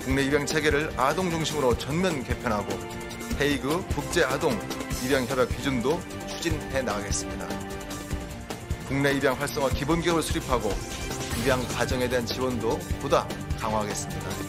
국내 입양 체계를 아동 중심으로 전면 개편하고 헤이그 국제 아동 입양 협약 기준도 추진해 나가겠습니다. 국내 입양 활성화 기본 계획을 수립하고 입양 과정에 대한 지원도 보다 강화하겠습니다.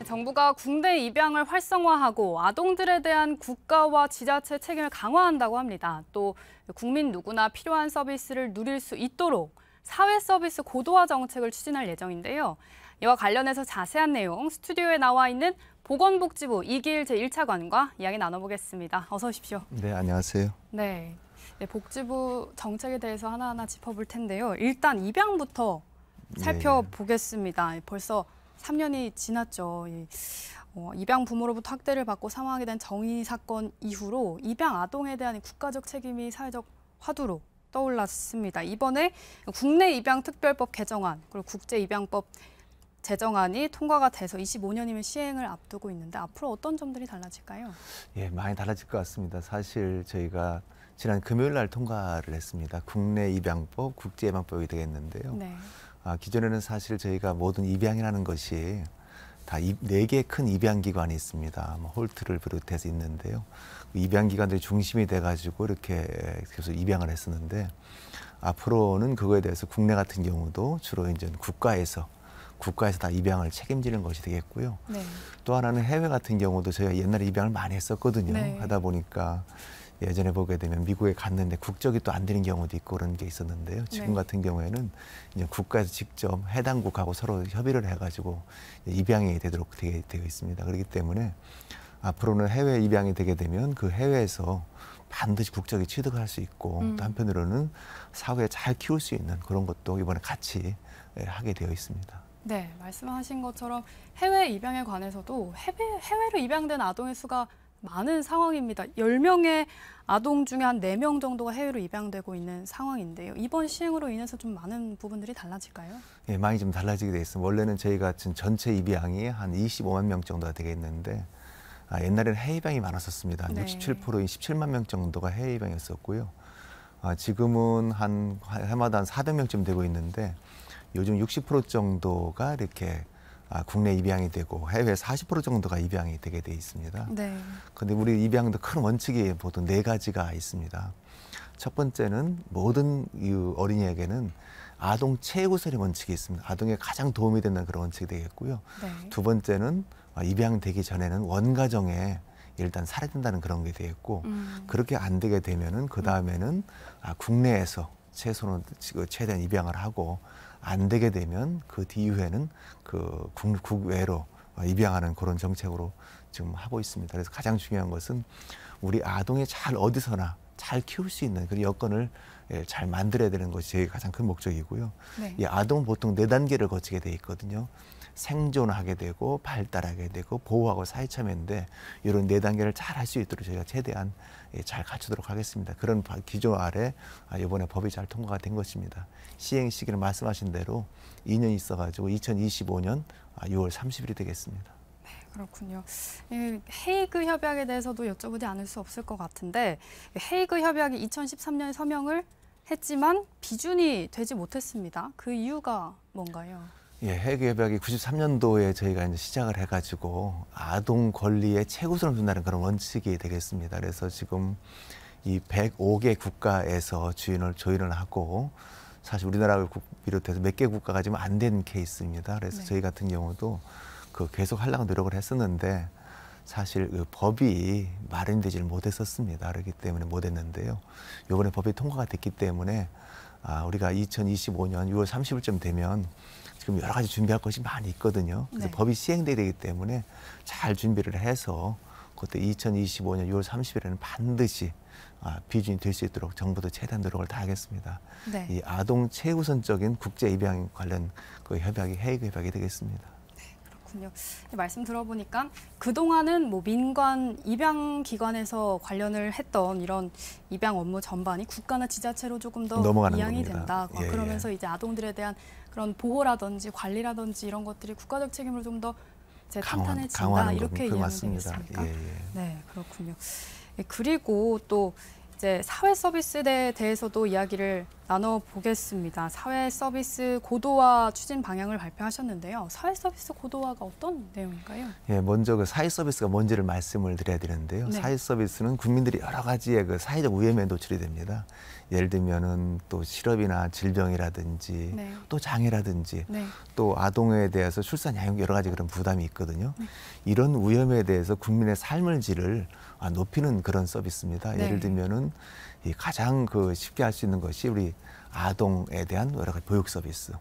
정부가 국내 입양을 활성화하고 아동들에 대한 국가와 지자체 책임을 강화한다고 합니다. 또 국민 누구나 필요한 서비스를 누릴 수 있도록 사회 서비스 고도화 정책을 추진할 예정인데요. 이와 관련해서 자세한 내용 스튜디오에 나와 있는 보건복지부 이기일 제1차관과 이야기 나눠보겠습니다. 어서 오십시오. 네, 안녕하세요. 네, 복지부 정책에 대해서 하나하나 짚어볼 텐데요. 일단 입양부터 살펴보겠습니다. 벌써 3년이 지났죠. 입양 부모로부터 학대를 받고 사망하게 된 정의 사건 이후로 입양 아동에 대한 국가적 책임이 사회적 화두로 떠올랐습니다. 이번에 국내 입양 특별법 개정안 그리고 국제 입양법 제정안이 통과가 돼서 25년이면 시행을 앞두고 있는데 앞으로 어떤 점들이 달라질까요? 예, 많이 달라질 것 같습니다. 사실 저희가 지난 금요일 날 통과를 했습니다. 국내 입양법, 국제 입양법이 되겠는데요. 네. 기존에는 사실 저희가 모든 입양이라는 것이 다 4개의 큰 입양기관이 있습니다. 홀트를 비롯해서 있는데요. 입양기관들이 중심이 돼가지고 이렇게 계속 입양을 했었는데 앞으로는 그거에 대해서 국내 같은 경우도 주로 이제 국가에서 다 입양을 책임지는 것이 되겠고요. 네. 또 하나는 해외 같은 경우도 저희가 옛날에 입양을 많이 했었거든요. 네. 하다 보니까 예전에 보게 되면 미국에 갔는데 국적이 또 안 되는 경우도 있고 그런 게 있었는데요. 지금 네. 같은 경우에는 이제 국가에서 직접 해당국하고 서로 협의를 해가지고 입양이 되도록 되어 있습니다. 그렇기 때문에 앞으로는 해외 입양이 되게 되면 그 해외에서 반드시 국적이 취득할 수 있고 또 한편으로는 사회에 잘 키울 수 있는 그런 것도 이번에 같이 하게 되어 있습니다. 네, 말씀하신 것처럼 해외 입양에 관해서도 해외로 입양된 아동의 수가 많은 상황입니다. 10명의 아동 중에 한 4명 정도가 해외로 입양되고 있는 상황인데요. 이번 시행으로 인해서 좀 많은 부분들이 달라질까요? 예, 많이 좀 달라지게 돼 있습니다. 원래는 저희가 전체 입양이 한 25만 명 정도가 되겠는데 옛날에는 해외 입양이 많았었습니다. 네. 67%인 17만 명 정도가 해외 입양이었었고요. 지금은 한 해마다 한 400명쯤 되고 있는데 요즘 60% 정도가 이렇게 국내 입양이 되고 해외 40% 정도가 입양이 되게 돼 있습니다. 네. 그런데 우리 입양도 큰 원칙이 보통 4가지가 있습니다. 첫 번째는 모든 어린이에게는 아동 최우선의 원칙이 있습니다. 아동에 가장 도움이 되는 그런 원칙이 되겠고요. 네. 두 번째는 입양되기 전에는 원가정에 일단 살아야 된다는 그런 게 되겠고 그렇게 안 되게 되면은 그 다음에는 국내에서 최대한 입양을 하고 안 되게 되면 그 뒤이후에는 그 국외로 입양하는 그런 정책으로 지금 하고 있습니다. 그래서 가장 중요한 것은 우리 아동이 잘 어디서나 잘 키울 수 있는 그런 여건을 잘 만들어야 되는 것이 제 가장 큰 목적이고요. 네. 이 아동은 보통 4단계를 거치게 돼 있거든요. 생존하게 되고 발달하게 되고 보호하고 사회참여인데 이런 4단계를 잘 할 수 있도록 저희가 최대한 잘 갖추도록 하겠습니다. 그런 기조 아래 이번에 법이 잘 통과가 된 것입니다. 시행 시기는 말씀하신 대로 2년 있어가지고 2025년 6월 30일이 되겠습니다. 네, 그렇군요. 헤이그 협약에 대해서도 여쭤보지 않을 수 없을 것 같은데 헤이그 협약이 2013년에 서명을 했지만 비준이 되지 못했습니다. 그 이유가 뭔가요? 예, 헤이그 협약이 93년도에 저희가 이제 시작을 해가지고 아동 권리에 최우선을 둔다는 그런 원칙이 되겠습니다. 그래서 지금 이 105개 국가에서 조인을 하고 사실 우리나라를 비롯해서 몇 개 국가가 지금 안 된 케이스입니다. 그래서 네. 저희 같은 경우도 계속 하려고 노력을 했었는데 사실 그 법이 마련되지를 못했었습니다. 그렇기 때문에 못했는데요. 이번에 법이 통과가 됐기 때문에 우리가 2025년 6월 30일쯤 되면 지금 여러 가지 준비할 것이 많이 있거든요. 그래서 네. 법이 시행돼야 되기 때문에 잘 준비를 해서 그때 2025년 6월 30일에는 반드시 비준이 될 수 있도록 정부도 최대한 노력을 다하겠습니다. 네. 이 아동 최우선적인 국제 입양 관련 그 협약이 헤이그 협약이 되겠습니다. 그렇군요. 말씀 들어보니까 그동안은 민간 입양 기관에서 관련을 했던 이런 입양 업무 전반이 국가나 지자체로 조금 더 넘어가는 이양이 겁니다. 된다. 예, 그러면서 이제 아동들에 대한 그런 보호라든지 관리라든지 이런 것들이 국가적 책임으로 좀 더 탄탄해진다. 이렇게 이해하면 맞습니다. 되겠습니까? 예. 네, 그렇군요. 그리고 또 이제 사회 서비스에 대해서도 이야기를 나눠보겠습니다. 사회 서비스 고도화 추진 방향을 발표하셨는데요. 사회 서비스 고도화가 어떤 내용인가요? 예, 먼저 그 사회 서비스가 뭔지를 말씀을 드려야 되는데요. 네. 사회 서비스는 국민들이 여러 가지의 그 사회적 위험에 노출이 됩니다. 예를 들면은 또 실업이나 질병이라든지 네. 또 장애라든지 네. 또 아동에 대해서 출산, 양육 여러 가지 그런 부담이 있거든요. 이런 위험에 대해서 국민의 삶을 질을 높이는 그런 서비스입니다. 네. 예를 들면은 이 가장 그 쉽게 할 수 있는 것이 우리 아동에 대한 여러 가지 보육 서비스,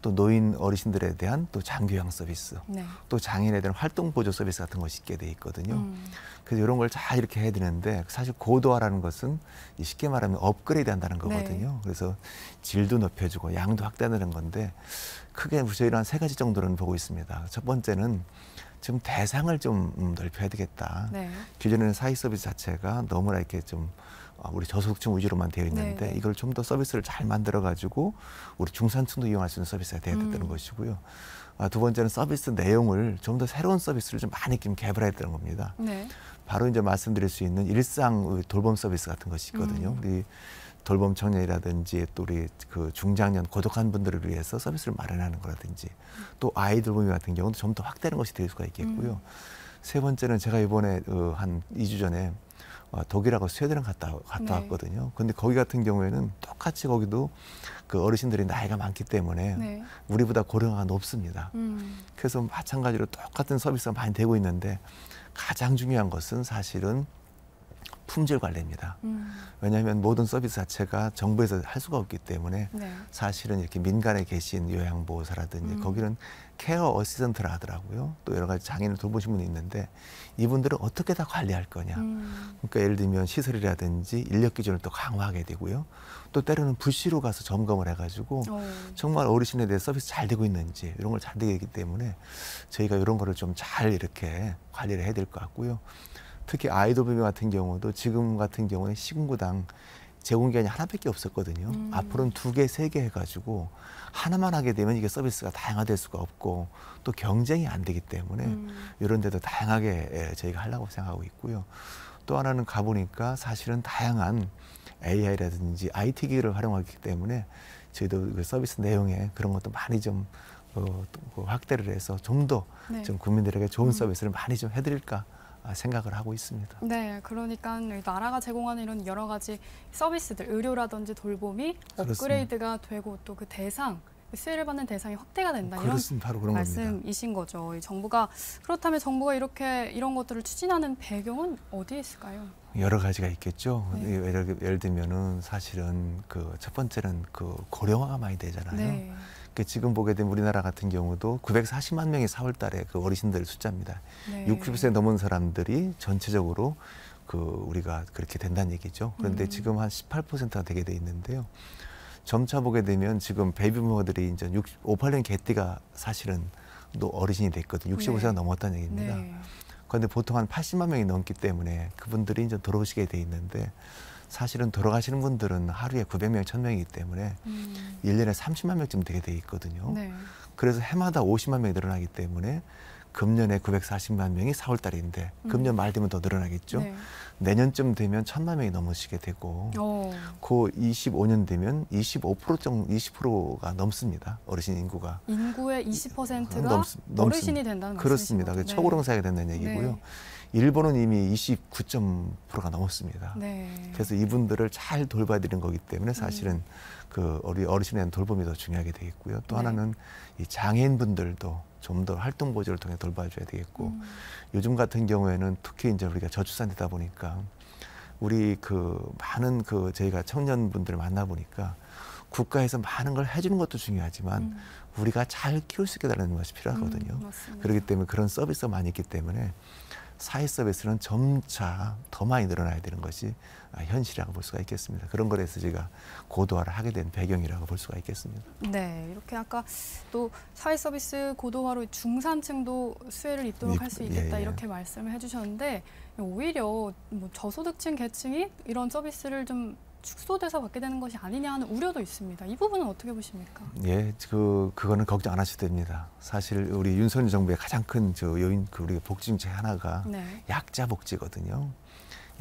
또 노인 어르신들에 대한 또 장교양 서비스, 네. 또 장애인에 대한 활동 보조 서비스 같은 것이 있게 돼 있거든요. 그래서 이런 걸 잘 이렇게 해야 되는데 사실 고도화라는 것은 쉽게 말하면 업그레이드 한다는 거거든요. 네. 그래서 질도 높여주고 양도 확대하는 건데 크게 저희는 한 3가지 정도는 보고 있습니다. 첫 번째는 좀 대상을 좀 넓혀야 되겠다. 네. 기존에는 사회 서비스 자체가 너무나 이렇게 좀 우리 저소득층 위주로만 되어 있는데 네. 이걸 좀 더 서비스를 잘 만들어 가지고 우리 중산층도 이용할 수 있는 서비스가 되어야 된다는 것이고요. 두 번째는 서비스 내용을 좀 더 새로운 서비스를 좀 많이 좀 개발해야 되는 겁니다. 네. 바로 이제 말씀드릴 수 있는 일상 돌봄 서비스 같은 것이 있거든요. 우리 돌봄 청년이라든지 또 우리 그 중장년 고독한 분들을 위해서 서비스를 마련하는 거라든지 또 아이 돌봄이 같은 경우도 좀 더 확대하는 것이 될 수가 있겠고요. 세 번째는 제가 이번에 한 2주 전에 독일하고 스웨덴을 갔다 네. 왔거든요. 근데 거기 같은 경우에는 똑같이 거기도 그 어르신들이 나이가 많기 때문에 네. 우리보다 고령화가 높습니다. 그래서 마찬가지로 똑같은 서비스가 많이 되고 있는데 가장 중요한 것은 사실은 품질 관리입니다. 왜냐하면 모든 서비스 자체가 정부에서 할 수가 없기 때문에 네. 사실은 이렇게 민간에 계신 요양보호사라든지 거기는 케어 어시스턴트라 하더라고요. 또 여러 가지 장애인을 돌보신 분이 있는데 이분들은 어떻게 다 관리할 거냐. 그러니까 예를 들면 시설이라든지 인력 기준을 또 강화하게 되고요. 또 때로는 부시로 가서 점검을 해가지고 정말 어르신에 대해 서비스 잘 되고 있는지 이런 걸 잘 되게 하기 때문에 저희가 이런 거를 좀 잘 이렇게 관리를 해야 될 것 같고요. 특히 아이돌 같은 경우도 지금 같은 경우에 시군구당 제공기관이 하나밖에 없었거든요. 앞으로는 2개, 3개 해가지고 하나만 하게 되면 이게 서비스가 다양화될 수가 없고 또 경쟁이 안 되기 때문에 이런 데도 다양하게 저희가 하려고 생각하고 있고요. 또 하나는 가보니까 사실은 다양한 AI라든지 IT 기기를 활용하기 때문에 저희도 그 서비스 내용에 그런 것도 많이 좀 확대를 해서 좀 더 좀 네. 국민들에게 좋은 서비스를 많이 좀 해드릴까 생각을 하고 있습니다. 네, 그러니까 나라가 제공하는 이런 여러 가지 서비스들, 의료라든지 돌봄이 그렇습니다. 업그레이드가 되고 또 그 대상, 수혜를 받는 대상이 확대가 된다. 이런 그렇습니다. 바로 그런 겁니다. 말씀이신 거죠. 그렇다면 정부가 이런 것들을 추진하는 배경은 어디에 있을까요? 여러 가지가 있겠죠. 네. 예를 들면은 사실은 그 첫 번째는 그 고령화가 많이 되잖아요. 네. 지금 보게 되면 우리나라 같은 경우도 940만 명이 4월 달에 그 어르신들 숫자입니다. 네. 60세 넘은 사람들이 전체적으로 그 우리가 그렇게 된다는 얘기죠. 그런데 지금 한 18%가 되게 돼 있는데요. 점차 보게 되면 지금 베이비부머들이 이제 58년 개띠가 사실은 또 어르신이 됐거든요. 65세가 네. 넘었다는 얘기입니다. 네. 그런데 보통 한 80만 명이 넘기 때문에 그분들이 이제 돌아오시게 돼 있는데 사실은 돌아가시는 분들은 하루에 900명, 1000명이기 때문에 1년에 30만 명쯤 되게 돼 있거든요. 네. 그래서 해마다 50만 명이 늘어나기 때문에 금년에 940만 명이 4월 달인데 금년 말 되면 더 늘어나겠죠. 네. 내년쯤 되면 1000만 명이 넘으시게 되고 그 25년 되면 20%가 넘습니다. 어르신 인구가. 인구의 20%가 넘습니다. 어르신이 된다는 그렇습니다. 말씀이신 거죠. 초고령 사회가 된다는 얘기고요. 네. 일본은 이미 29%가 넘었습니다. 네. 그래서 이분들을 잘 돌봐야 되는 거기 때문에 사실은 그 우리 어르신에 대한 돌봄이 더 중요하게 되겠고요. 또 네. 하나는 이 장애인분들도 좀 더 활동 보조를 통해 돌봐줘야 되겠고 요즘 같은 경우에는 특히 이제 우리가 저출산이다 보니까 우리 그 많은 그 저희가 청년분들을 만나 보니까 국가에서 많은 걸 해주는 것도 중요하지만 우리가 잘 키울 수 있게 달라는 것이 필요하거든요. 맞습니다. 그렇기 때문에 그런 서비스가 많이 있기 때문에 사회 서비스는 점차 더 많이 늘어나야 되는 것이 현실이라고 볼 수가 있겠습니다. 그런 거에서 제가 고도화를 하게 된 배경이라고 볼 수가 있겠습니다. 네, 이렇게 아까 또 사회 서비스 고도화로 중산층도 수혜를 입도록 할 수 있겠다 예. 이렇게 말씀을 해주셨는데 오히려 뭐 저소득층 계층이 이런 서비스를 좀 축소돼서 받게 되는 것이 아니냐 하는 우려도 있습니다. 이 부분은 어떻게 보십니까? 예, 그거는 걱정 안 하셔도 됩니다. 사실 우리 윤석열 정부의 가장 큰 요인, 우리 복지 중에 하나가 네. 약자 복지거든요.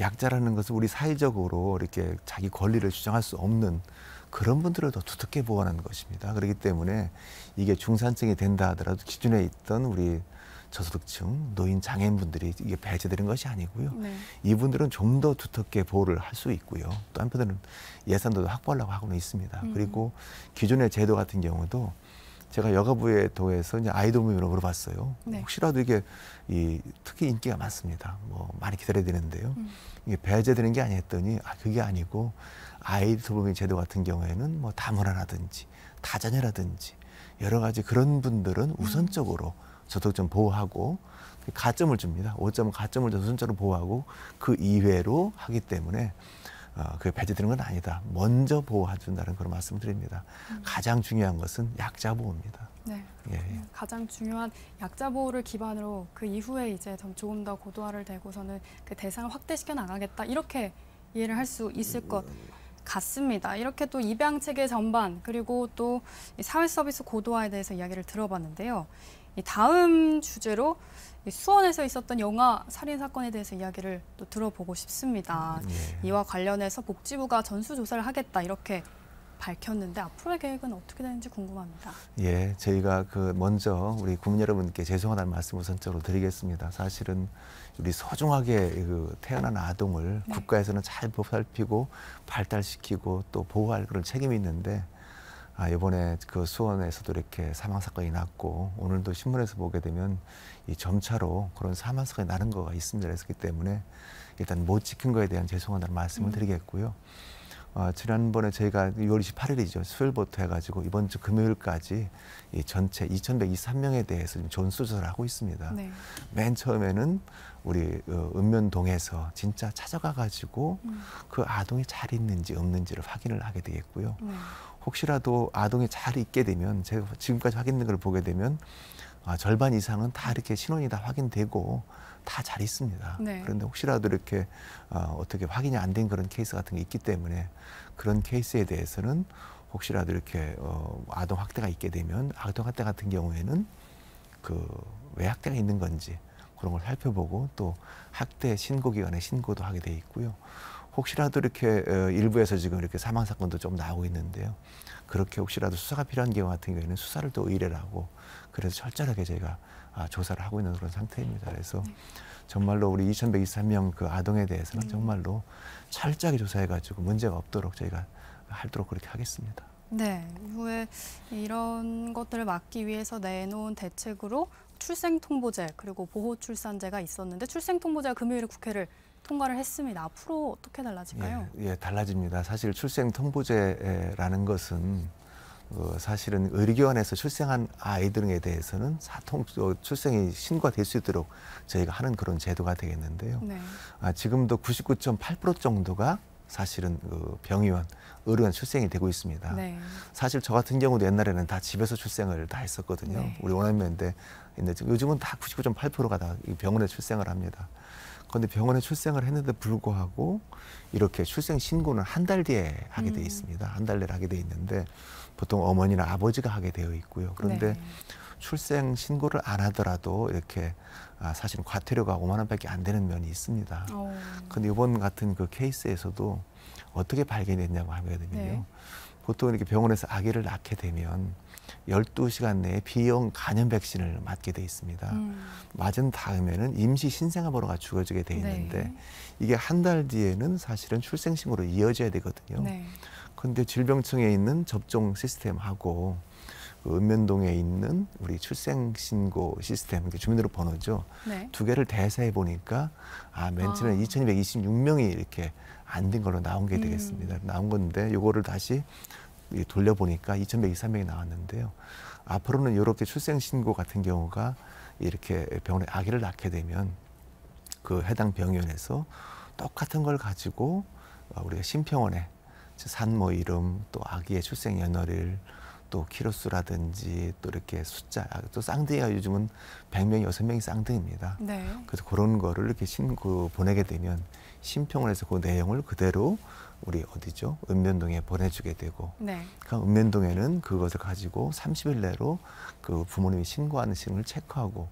약자라는 것은 우리 사회적으로 이렇게 자기 권리를 주장할 수 없는 그런 분들을 더 두텁게 보호하는 것입니다. 그렇기 때문에 이게 중산층이 된다 하더라도 기존에 있던 우리 저소득층, 노인, 장애인분들이 이게 배제되는 것이 아니고요. 네. 이분들은 좀 더 두텁게 보호를 할 수 있고요. 또 한편으로는 예산도 확보하려고 하고는 있습니다. 그리고 기존의 제도 같은 경우도 제가 여가부에 통해서 이제 아이돌무비로 물어봤어요. 네. 혹시라도 이게 특히 인기가 많습니다. 뭐 많이 기다려야 되는데요. 이게 배제되는 게 아니 했더니 그게 아니고 아이돌무비 제도 같은 경우에는 뭐 다문화라든지 다자녀라든지 여러 가지 그런 분들은 우선적으로 저소득층 보호하고 가점을 줍니다. 5점 가점을 우선적으로 보호하고 그 이외로 하기 때문에 그게 배제되는 건 아니다. 먼저 보호해준다는 그런 말씀을 드립니다. 가장 중요한 것은 약자 보호입니다. 네. 예. 가장 중요한 약자 보호를 기반으로 그 이후에 이제 조금 더 고도화를 되고서는 그 대상을 확대시켜 나가겠다. 이렇게 이해를 할 수 있을 것 같습니다. 이렇게 또 입양 체계 전반 그리고 또 사회 서비스 고도화에 대해서 이야기를 들어봤는데요. 이 다음 주제로 수원에서 있었던 영아 살인 사건에 대해서 이야기를 또 들어보고 싶습니다. 예. 이와 관련해서 복지부가 전수조사를 하겠다 이렇게 밝혔는데 앞으로의 계획은 어떻게 되는지 궁금합니다. 예, 저희가 먼저 우리 국민 여러분께 죄송하다는 말씀 우선적으로 드리겠습니다. 사실은 우리 소중하게 태어난 아동을 네. 국가에서는 잘 보살피고 발달시키고 또 보호할 그런 책임이 있는데 이번에 수원에서도 이렇게 사망 사건이 났고 오늘도 신문에서 보게 되면 이 점차로 그런 사망 사건이 나는 거가 있습니다. 그렇기 때문에 일단 못 지킨 거에 대한 죄송하다는 말씀을 드리겠고요. 지난번에 저희가 6월 28일이죠. 수요일부터 해가지고 이번 주 금요일까지 이 전체 2,123명에 대해서 지금 전수조사를 하고 있습니다. 네. 맨 처음에는 우리 읍면동에서 진짜 찾아가가지고 그 아동이 잘 있는지 없는지를 확인을 하게 되겠고요. 네. 혹시라도 아동이 잘 있게 되면 제가 지금까지 확인된 걸 보게 되면 절반 이상은 다 이렇게 신원이 다 확인되고 다 잘 있습니다. 네. 그런데 혹시라도 이렇게 어떻게 확인이 안 된 그런 케이스 같은 게 있기 때문에 그런 케이스에 대해서는 혹시라도 이렇게 아동 학대가 있게 되면 아동 학대 같은 경우에는 왜 학대가 있는 건지 그런 걸 살펴보고 또 학대 신고 기관에 신고도 하게 돼 있고요. 혹시라도 이렇게 일부에서 지금 이렇게 사망 사건도 좀 나오고 있는데요. 그렇게 혹시라도 수사가 필요한 경우 같은 경우에는 수사를 또 의뢰를 하고 그래서 철저하게 저희가 조사를 하고 있는 그런 상태입니다. 그래서 정말로 우리 2,123명 그 아동에 대해서는 정말로 철저하게 조사해가지고 문제가 없도록 저희가 하도록 그렇게 하겠습니다. 네, 이후에 이런 것들을 막기 위해서 내놓은 대책으로 출생통보제 그리고 보호출산제가 있었는데 출생통보제가 금요일에 국회를 통과를 했습니다. 앞으로 어떻게 달라질까요? 예, 달라집니다. 사실 출생통보제라는 것은 사실은 의료기관에서 출생한 아이들에 대해서는 출생이 신고가 될 수 있도록 저희가 하는 그런 제도가 되겠는데요. 네. 지금도 99.8% 정도가 사실은 병의원, 의료원 출생이 되고 있습니다. 네. 사실 저 같은 경우도 옛날에는 다 집에서 출생을 다 했었거든요. 네. 우리 원어민인데 요즘은 다 99.8%가 다 병원에 출생을 합니다. 그런데 병원에 출생을 했는데 불구하고 이렇게 출생 신고는 한 달 뒤에 하게 돼 있습니다. 한 달 내에 하게 돼 있는데 보통 어머니나 아버지가 하게 되어 있고요. 그런데 네. 출생 신고를 안 하더라도 이렇게 사실은 과태료가 5만 원밖에 안 되는 면이 있습니다. 그런데 이번 같은 그 케이스에서도 어떻게 발견됐냐고 하거든요. 네. 보통 이렇게 병원에서 아기를 낳게 되면 12시간 내에 B형 간염 백신을 맞게 돼 있습니다. 맞은 다음에는 임시 신생아번호가 주어지게 돼 있는데 네. 이게 한 달 뒤에는 사실은 출생신고로 이어져야 되거든요. 네. 그런데 질병청에 있는 접종 시스템하고 읍면동에 있는 우리 출생신고 시스템, 주민등록번호죠. 네. 두 개를 대사해 보니까 맨 처음에 2,226명이 이렇게 안 된 걸로 나온 게 되겠습니다. 나온 건데 이거를 다시 돌려보니까 2,123명이 나왔는데요. 앞으로는 이렇게 출생신고 같은 경우가 이렇게 병원에 아기를 낳게 되면 그 해당 병원에서 똑같은 걸 가지고 우리가 심평원에 산모 이름, 또 아기의 출생 연월일, 또 키로수라든지 또 이렇게 숫자, 또 쌍둥이가 요즘은 100명이 6명이 쌍둥이입니다. 네. 그래서 그런 거를 이렇게 보내게 되면 심평원에서 그 내용을 그대로 우리 어디죠? 읍면동에 보내주게 되고, 네. 그러니까 읍면동에는 그것을 가지고 30일 내로 그 부모님이 신고하는 신을 체크하고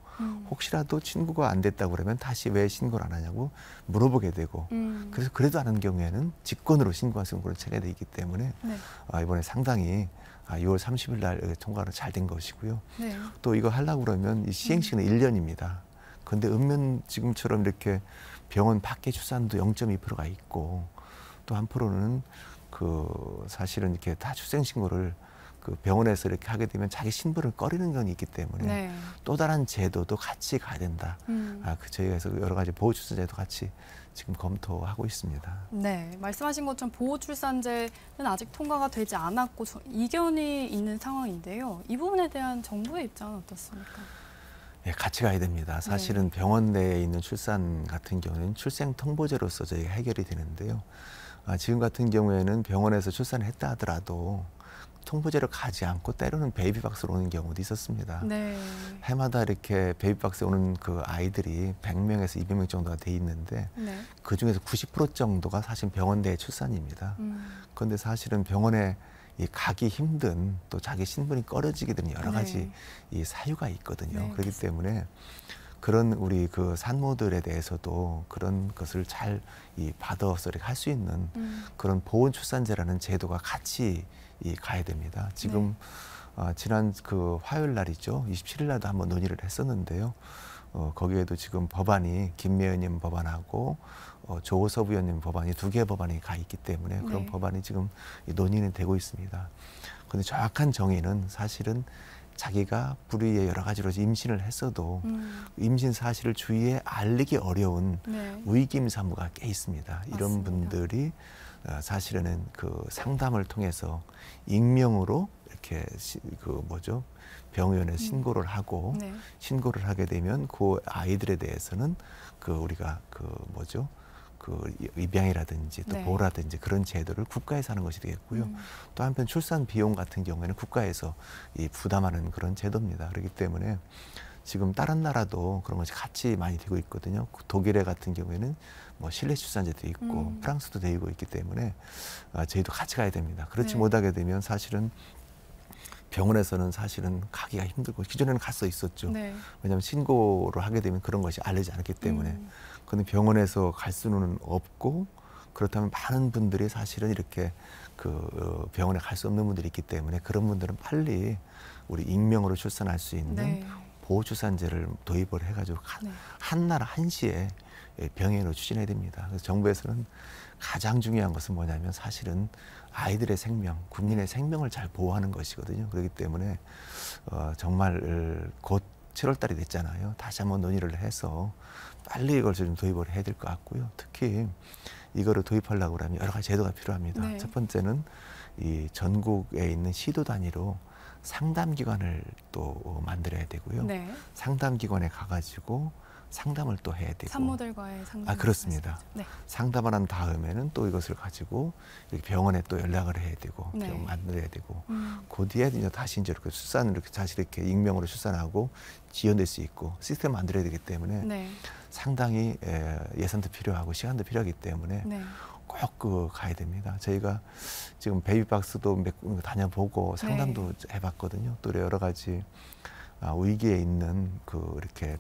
혹시라도 신고가 안 됐다고 그러면 다시 왜 신고를 안 하냐고 물어보게 되고 그래서 그래도 안 하는 경우에는 직권으로 신고할 수 있는 그런 체계가 있기 때문에 네. 이번에 상당히 6월 30일 날 통과가 잘 된 것이고요. 네. 또 이거 하려고 그러면 이 시행 시간은 1년입니다. 그런데 읍면 지금처럼 이렇게 병원 밖에 출산도 0.2%가 있고 또 한프로는 사실은 이렇게 다 출생 신고를 그 병원에서 이렇게 하게 되면 자기 신분을 꺼리는 경우가 있기 때문에 네. 또 다른 제도도 같이 가야 된다. 저희에서 여러 가지 보호 출산제도 같이 지금 검토하고 있습니다. 네, 말씀하신 것처럼 보호출산제는 아직 통과가 되지 않았고 이견이 있는 상황인데요. 이 부분에 대한 정부의 입장은 어떻습니까? 예, 같이 가야 됩니다. 사실은 병원 내에 있는 출산 같은 경우는 출생 통보제로서 저희가 해결이 되는데요. 지금 같은 경우에는 병원에서 출산을 했다 하더라도 통보제로 가지 않고 때로는 베이비박스로 오는 경우도 있었습니다. 네. 해마다 이렇게 베이비박스에 오는 그 아이들이 100명에서 200명 정도가 돼 있는데 네. 그중에서 90% 정도가 사실 병원 내 출산입니다. 그런데 사실은 병원에 가기 힘든 또 자기 신분이 꺼려지게 되는 여러 가지 이 사유가 있거든요. 네, 그렇기 때문에 그런 우리 그 산모들에 대해서도 그런 것을 잘 받아서 할 수 있는 그런 보온 출산제라는 제도가 같이 가야 됩니다. 지금 지난 그 화요일 날이죠. 27일 날도 한번 논의를 했었는데요. 거기에도 지금 법안이 김매 의원님 법안하고 조호섭 의원님 법안이 2개의 법안이 가 있기 때문에 그런 법안이 지금 논의는 되고 있습니다. 그런데 정확한 정의는 사실은 자기가 불의의 여러 가지로 임신을 했어도 임신 사실을 주위에 알리기 어려운 위기임산부가 꽤 있습니다. 이런 맞습니다. 분들이 사실은 그 상담을 통해서 익명으로 이렇게 병원에 신고를 하고 신고를 하게 되면 그 아이들에 대해서는 우리가 입양이라든지 또 보호라든지 그런 제도를 국가에서 하는 것이 되겠고요. 또 한편 출산 비용 같은 경우에는 국가에서 부담하는 그런 제도입니다. 그렇기 때문에 지금 다른 나라도 그런 것이 같이 많이 되고 있거든요. 독일에 같은 경우에는 실내 출산제도 있고 프랑스도 되고 있기 때문에 저희도 같이 가야 됩니다. 그렇지 못하게 되면 사실은 병원에서는 사실은 가기가 힘들고 기존에는 갈 수 있었죠. 왜냐하면 신고를 하게 되면 그런 것이 알리지 않았기 때문에. 그런데 병원에서 갈 수는 없고 그렇다면 많은 분들이 사실은 이렇게 병원에 갈 수 없는 분들이 있기 때문에 그런 분들은 빨리 우리 익명으로 출산할 수 있는 보호출산제를 도입을 해가지고 한 나라 한시에 병행으로 추진해야 됩니다. 그래서 정부에서는 가장 중요한 것은 뭐냐면 사실은 아이들의 생명, 국민의 생명을 잘 보호하는 것이거든요. 그렇기 때문에 정말 곧 7월 달이 됐잖아요. 다시 한번 논의를 해서 빨리 이걸 좀 도입을 해야 될 것 같고요. 특히 이거를 도입하려고 하면 여러 가지 제도가 필요합니다. 첫 번째는 이 전국에 있는 시도 단위로 상담기관을 또 만들어야 되고요. 상담기관에 가가지고 상담을 또 해야 되고. 산모들과의 상담. 그렇습니다. 상담을 한 다음에는 또 이것을 가지고 이렇게 병원에 또 연락을 해야 되고 병원 만들어야 되고 그 뒤에 다시 이제 이렇게 출산을 이렇게 다시 이렇게 익명으로 출산하고 지연될 수 있고 시스템 만들어야 되기 때문에 상당히 예산도 필요하고 시간도 필요하기 때문에 꼭 가야 됩니다. 저희가 지금 베이비박스도 몇 군 다녀보고 상담도 해봤거든요. 또 여러 가지 위기에 있는 이렇게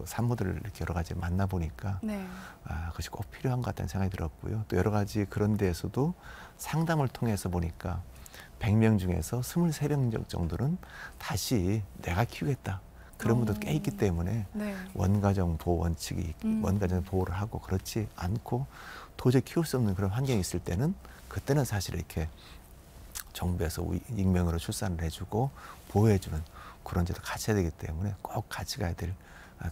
산모들을 이렇게 여러 가지 만나보니까 그것이 꼭 필요한 것 같다는 생각이 들었고요. 또 여러 가지 그런 데에서도 상담을 통해서 보니까 100명 중에서 23명 정도는 다시 내가 키우겠다. 그런 분도 꽤 있기 때문에 원가정 보호 원칙이 원가정 보호를 하고 그렇지 않고 도저히 키울 수 없는 그런 환경이 있을 때는 그때는 사실 이렇게 정부에서 익명으로 출산을 해주고 보호해주는 그런 제도 같이 해야 되기 때문에 꼭 같이 가야 될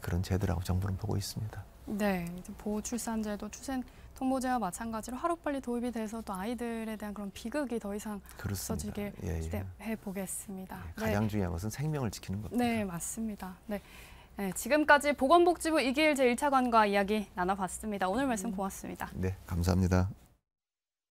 그런 제도라고 정부는 보고 있습니다. 네, 보호출산제도 출생 통보제와 마찬가지로 하루빨리 도입이 돼서 또 아이들에 대한 그런 비극이 더 이상 없어지길 기대해 보겠습니다. 가장 중요한 것은 생명을 지키는 겁니다. 네, 맞습니다. 지금까지 보건복지부 이기일 제1차관과 이야기 나눠봤습니다. 오늘 말씀 고맙습니다. 네, 감사합니다.